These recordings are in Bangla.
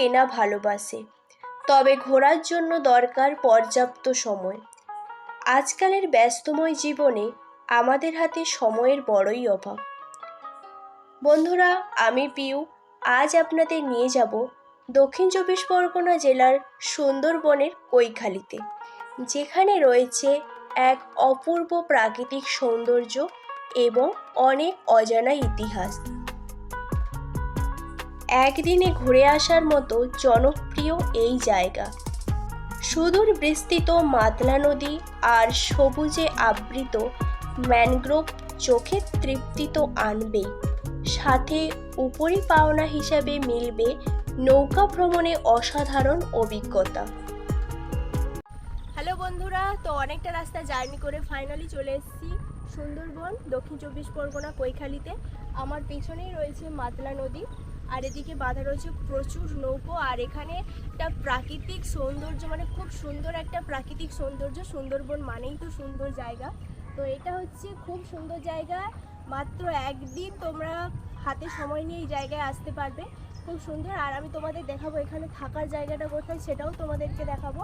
কেনা ভালোবাসে, তবে ঘোরার জন্য দরকার পর্যাপ্ত সময়। আজকালের ব্যস্তময় জীবনে আমাদের হাতে সময়ের বড়ই অভাব। বন্ধুরা, আমি পিউ। আজ আপনাদের নিয়ে যাব দক্ষিণ চব্বিশ পরগনা জেলার সুন্দরবনের কৈখালিতে, যেখানে রয়েছে এক অপূর্ব প্রাকৃতিক সৌন্দর্য এবং অনেক অজানা ইতিহাস। একদিনে ঘুরে আসার মতো জনপ্রিয় এই জায়গা সুদূর বিস্তৃত মাতলা নদী আর সবুজে আবৃত ম্যানগ্রোভ চোখে তৃপ্তি তো আনবেই, সাথে উপরি পাওনা হিসাবে মিলবে নৌকা ভ্রমণে অসাধারণ অভিজ্ঞতা। হ্যালো বন্ধুরা, তো অনেকটা রাস্তা জার্নি করে ফাইনালি চলে এসেছি সুন্দরবন দক্ষিণ চব্বিশ পরগনা কৈখালিতে। আমার পেছনেই রয়েছে মাতলা নদী, আর এদিকে বাঁধা রয়েছে প্রচুর নৌকো। আর এখানে একটা প্রাকৃতিক সৌন্দর্য, মানে খুব সুন্দর একটা প্রাকৃতিক সৌন্দর্য। সুন্দরবন মানেই তো সুন্দর জায়গা, তো এটা হচ্ছে খুব সুন্দর জায়গা। মাত্র একদিন তোমরা হাতে সময় নিয়ে এই জায়গায় আসতে পারবে, খুব সুন্দর। আর আমি তোমাদের দেখাবো এখানে থাকার জায়গাটা কোথায়, সেটাও তোমাদেরকে দেখাবো।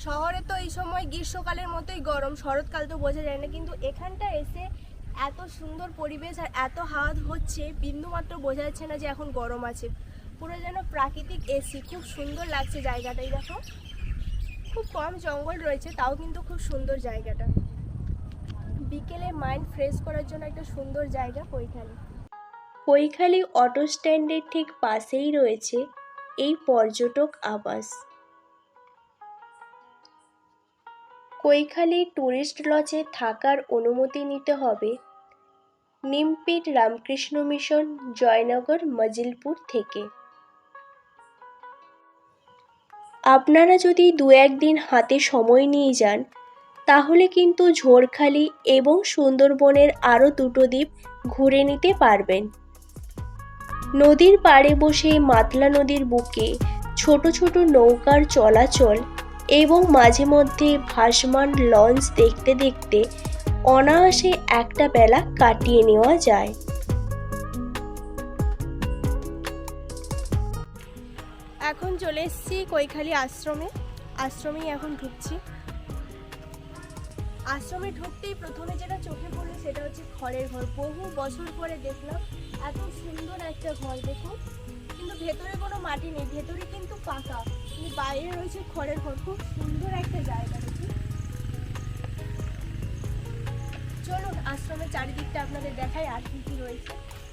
শহরে তো এই সময় গ্রীষ্মকালের মতোই গরম, শরৎকাল তো বোঝা যায় না, কিন্তু এখানটা এসে এত সুন্দর পরিবেশ আর এত হাওয়া হচ্ছে, বিন্দুমাত্র বোঝা যাচ্ছে না যে এখন গরম আছে। পুরো যেন প্রাকৃতিক এসি, খুব সুন্দর লাগছে জায়গাটাই। দেখো, খুব কম জঙ্গল রয়েছে, তাও কিন্তু খুব সুন্দর জায়গাটা। বিকেলে মাইন্ড ফ্রেশ করার জন্য একটা সুন্দর জায়গা কৈখালি। কৈখালি অটো স্ট্যান্ডের ঠিক পাশেই রয়েছে এই পর্যটক আবাস। কৈখালি ট্যুরিস্ট লজে থাকার অনুমতি নিতে হবে নিমপিট রামকৃষ্ণ মিশন, জয়নগর, মজিলপুর থেকে। আপনারা যদি দু একদিন হাতে সময় নিয়ে যান, তাহলে কিন্তু ঝড়খালি এবং সুন্দরবনের আরও দুটো দ্বীপ ঘুরে নিতে পারবেন। নদীর পাড়ে বসে মাতলা নদীর বুকে ছোট ছোট নৌকার চলাচল এবং মাঝে মধ্যে ভাসমান লঞ্চ দেখতে দেখতে অনায়াসে একটা বেলা কাটিয়ে নেওয়া যায়। এখন চলে এসেছি কৈখালি আশ্রমেই এখন ঢুকছি। আশ্রমে ঢুকতেই প্রথমে যেটা চোখে পড়লো সেটা হচ্ছে খড়ের ঘর। বহু বছর পরে দেখলাম এত সুন্দর একটা ঘর। দেখুন, কিন্তু ভেতরে কোনো মাটি নেই, ভেতরে কিন্তু পাকা, কিন্তু বাইরে রয়েছে খড়ের ঘর। খুব সুন্দর একটা জায়গা। দেখুন, চলুন আশ্রমের চারিদিকটা আপনাদের দেখাই আর কি কি রয়েছে।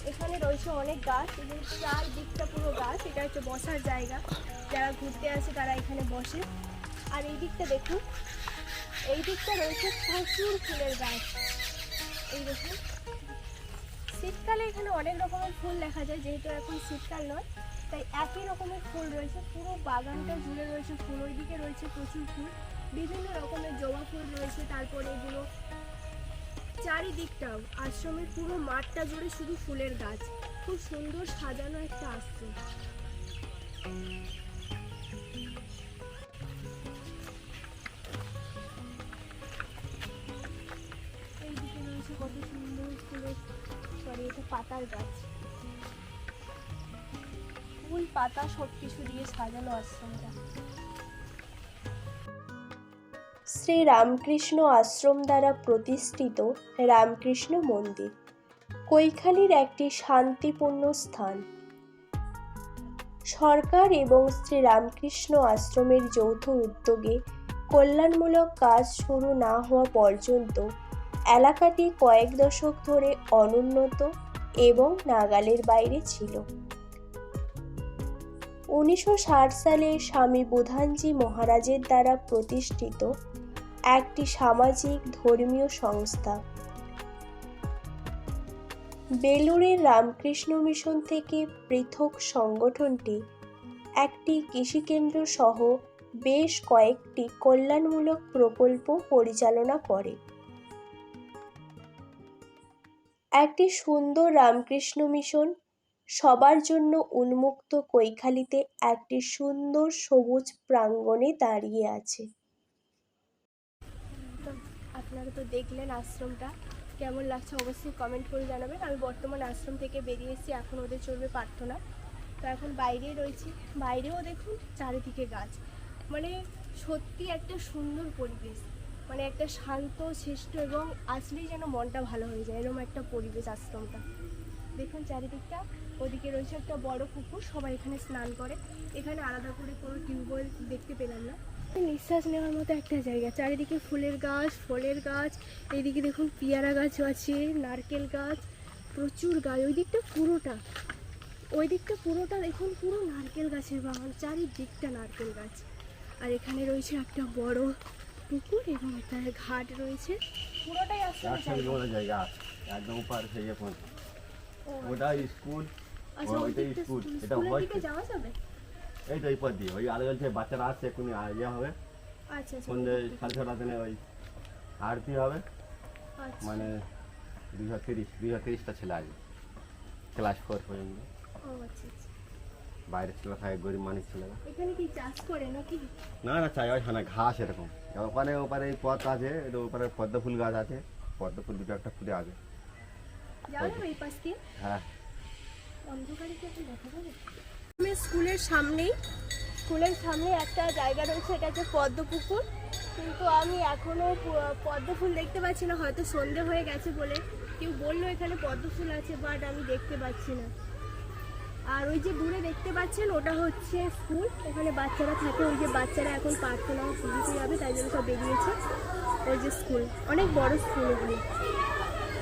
এখানে রয়েছে অনেক গাছ এবং চারদিকটা পুরো গাছ। এটা হচ্ছে বসার জায়গা, যারা ঘুরতে আসে তারা এখানে বসে। আর এই দিকটা দেখুন, এই দিকটা রয়েছে প্রচুর ফুলের গাছ। এই দেখুন, শীতকালে এখানে অনেক রকমের ফুল দেখা যায়, যেহেতু এখন শীতকাল নয় তাই একই রকমের ফুল রয়েছে। পুরো বাগানটা জুড়ে রয়েছে ফুল। ওইদিকে রয়েছে প্রচুর ফুল, বিভিন্ন রকমের জবা ফুল রয়েছে। তারপরে এগুলো চারিদিকটাও, আশ্রমের পুরো মাঠটা জুড়ে শুধু ফুলের গাছ। খুব সুন্দর সাজানো একটা আশ্রম। এইদিকে রয়েছে কত সুন্দর ফুলের, এটা পাতার গাছ, ফুল পাতা সব কিছু দিয়ে সাজানো আশ্রমটা। শ্রী রামকৃষ্ণ আশ্রম দ্বারা প্রতিষ্ঠিত রামকৃষ্ণ মন্দির কৈখালির একটি শান্তিপূর্ণ স্থান। সরকার এবং শ্রী রামকৃষ্ণ আশ্রমের যৌথ উদ্যোগে কল্যাণমূলক কাজ শুরু না হওয়া পর্যন্ত এলাকাটি কয়েক দশক ধরে অনুন্নত এবং নাগালের বাইরে ছিল। 1960 সালে স্বামী বুধানজি মহারাজের দ্বারা প্রতিষ্ঠিত একটি সামাজিক ধর্মীয় সংস্থা বেলুড়ের রামকৃষ্ণ মিশন থেকে পৃথক সংগঠনটি একটি কৃষিকেন্দ্র সহ বেশ কয়েকটি কল্যাণমূলক প্রকল্প পরিচালনা করে। একটি সুন্দর রামকৃষ্ণ মিশন সবার জন্য উন্মুক্ত কৈখালিতে একটি সুন্দর সবুজ প্রাঙ্গণে দাঁড়িয়ে আছে। আপনারা তো দেখলেন আশ্রমটা, কেমন লাগছে অবশ্যই কমেন্ট করে জানাবেন। আমি বর্তমানে আশ্রম থেকে বেরিয়ে এসেছি, এখন ওদের চলবে প্রার্থনা। তো এখন বাইরেই রয়েছি, বাইরেও দেখুন চারিদিকে গাছ, মানে সত্যি একটা সুন্দর পরিবেশ, মানে একটা শান্ত শিষ্ট এবং আসলেই যেন মনটা ভালো হয়ে যায় এরকম একটা পরিবেশ আশ্রমটা। দেখুন চারিদিকটা, ওদিকে রয়েছে একটা বড় পুকুর, সবাই এখানে স্নান করে। এখানে আলাদা করে কোনো টিউবওয়েল দেখতে পেলাম না। নিঃশ্বাস নেওয়ার মতো একটা জায়গা, চারিদিকে ফুলের গাছ, ফলের গাছ, এইদিকে দেখুন পেয়ারা গাছও আছে, নারকেল গাছ, প্রচুর গাছ। ওই দিকটা পুরোটা দেখুন, পুরো নারকেল গাছের বাগান, চারিদিকটা নারকেল গাছ। আর এখানে রয়েছে একটা বড় পুকুর এবং একটা ঘাট রয়েছে, পুরোটাই জায়গা একদম উপর থেকে পৌঁছে। ওটা স্কুল, ওইটাই স্কুল, এটা ওইদিকে যাওয়া যাবে। এই তো এই পথ দিয়ে ওই আলো জ্বলছে, বাচ্চারা আসছে, এক্ষুনি ইয়ে হবে, আচ্ছা সন্ধ্যে 6:30 দিনে ওই আরতি হবে। মানে 230টা ছেলে আসবে, ক্লাস 4 পর্যন্ত। বাইরের ছেলে থাকে, গরিব মানুষ ছেলেরা। এখানে কি চাষ করে নাকি? না চাই হয় না, ঘাস এরকম। ওপারে এই পথ আছে, এটা ওপারে পদ্ম ফুল গাছ আছে, পদ্ম ফুল দুটো একটা ফুটে আছে। যাও না এই পাশ দিয়ে? হ্যাঁ। অন্ধকারে কি এখন দেখা যাবে? স্কুলের সামনে একটা জায়গা রয়েছে, এটা হচ্ছে পদ্ম পুকুর, কিন্তু আমি এখনো পদ্ম ফুল দেখতে পাচ্ছি না, হয়তো সন্ধে হয়ে গেছে বলে। কেউ বললো এখানে পদ্ম ফুল আছে, বাট আমি দেখতে পাচ্ছি না। আর ওই যে দূরে দেখতে পাচ্ছেন ওটা হচ্ছে স্কুল, এখানে বাচ্চারা থাকে। ওই যে বাচ্চারা এখন প্রার্থনা দিতে যাবে, তাই জন্য সব বেরিয়েছে। ওই যে স্কুল, অনেক বড় স্কুল, ওখানে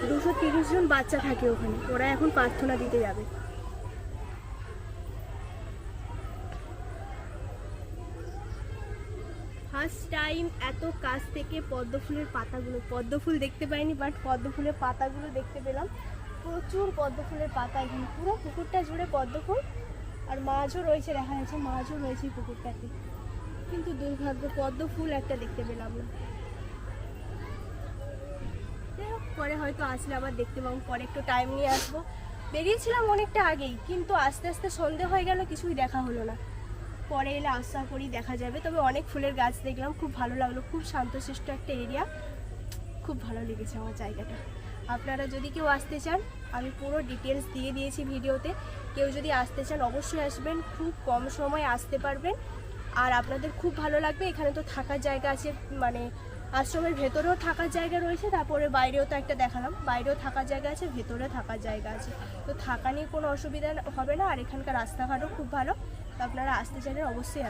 230 জন বাচ্চা থাকে ওখানে, ওরা এখন প্রার্থনা দিতে যাবে। ফার্স্ট টাইম এত কাছ থেকে পদ্ম ফুল দেখতে পাইনি, বাট পদ্ম ফুলের পাতাগুলো দেখতে পেলাম। প্রচুর পদ্ম ফুলের পাতা, এখানে পুরো পুকুরটা জুড়ে পদ্ম ফুল। আর মাছও রয়েছে, দেখা যাচ্ছে মাছও রয়েছে পুকুরটাতে, কিন্তু দুর্ভাগ্য পদ্ম ফুল একটা দেখতে পেলাম না। পরে হয়তো আসলে আবার দেখতে পাবো, পরে একটু টাইম নিয়ে আসবো। বেরিয়েছিলাম অনেকটা আগেই, কিন্তু আস্তে আস্তে সন্ধে হয়ে গেল, কিছুই দেখা হলো না। পরে এলে আশা করি দেখা যাবে। তবে অনেক ফুলের গাছ দেখলাম, খুব ভালো লাগলো, খুব শান্তশিষ্ট একটা এরিয়া, খুব ভালো লেগেছে আমার জায়গাটা। আপনারা যদি কেউ আসতে চান, আমি পুরো ডিটেলস দিয়ে দিয়েছি ভিডিওতে। কেউ যদি আসতে চান অবশ্যই আসবেন, খুব কম সময়ে আসতে পারবেন, আর আপনাদের খুব ভালো লাগবে। এখানে তো থাকার জায়গা আছে, মানে আশ্রমের ভেতরেও থাকার জায়গা রয়েছে, তারপরে বাইরেও তো একটা দেখালাম, বাইরেও থাকার জায়গা আছে, ভেতরে থাকার জায়গা আছে। তো থাকা নিয়ে কোনো অসুবিধা হবে না, আর এখানকার রাস্তাঘাটও খুব ভালো। তো আপনারা আসতে চাইলে অবশ্যই